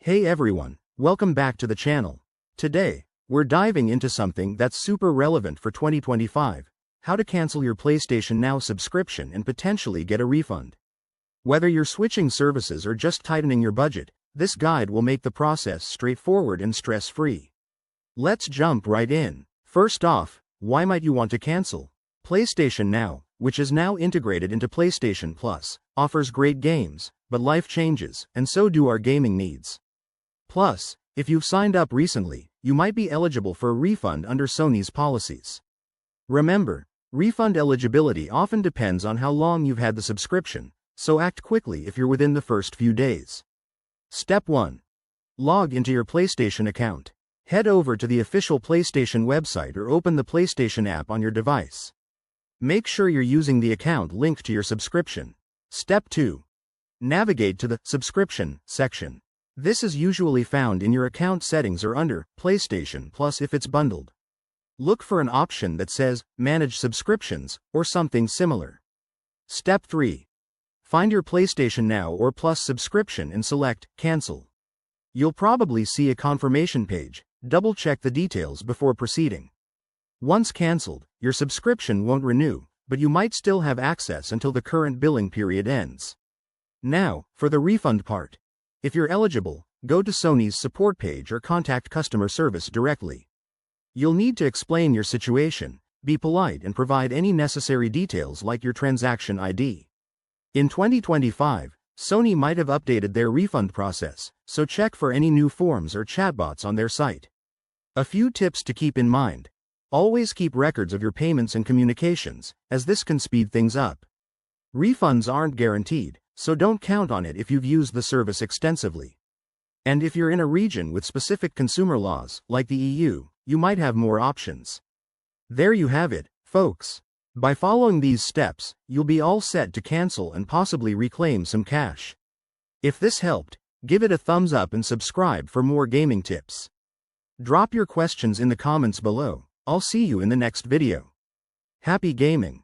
Hey everyone, welcome back to the channel. Today, we're diving into something that's super relevant for 2025, how to cancel your PlayStation Now subscription and potentially get a refund. Whether you're switching services or just tightening your budget, this guide will make the process straightforward and stress-free. Let's jump right in. First off, why might you want to cancel? PlayStation Now, which is now integrated into PlayStation Plus, offers great games, but life changes, and so do our gaming needs. Plus, if you've signed up recently, you might be eligible for a refund under Sony's policies. Remember, refund eligibility often depends on how long you've had the subscription, so act quickly if you're within the first few days. Step 1. Log into your PlayStation account. Head over to the official PlayStation website or open the PlayStation app on your device. Make sure you're using the account linked to your subscription. Step 2. Navigate to the Subscription section. This is usually found in your account settings or under PlayStation Plus if it's bundled. Look for an option that says Manage Subscriptions or something similar. Step 3. Find your PlayStation Now or Plus subscription and select Cancel. You'll probably see a confirmation page. Double-check the details before proceeding. Once canceled, your subscription won't renew, but you might still have access until the current billing period ends. Now, for the refund part. If you're eligible, go to Sony's support page or contact customer service directly. You'll need to explain your situation, be polite and provide any necessary details like your transaction ID. In 2025, Sony might have updated their refund process, so check for any new forms or chatbots on their site. A few tips to keep in mind. Always keep records of your payments and communications, as this can speed things up. Refunds aren't guaranteed, so don't count on it if you've used the service extensively. And if you're in a region with specific consumer laws, like the EU, you might have more options. There you have it, folks. By following these steps, you'll be all set to cancel and possibly reclaim some cash. If this helped, give it a thumbs up and subscribe for more gaming tips. Drop your questions in the comments below. I'll see you in the next video. Happy gaming!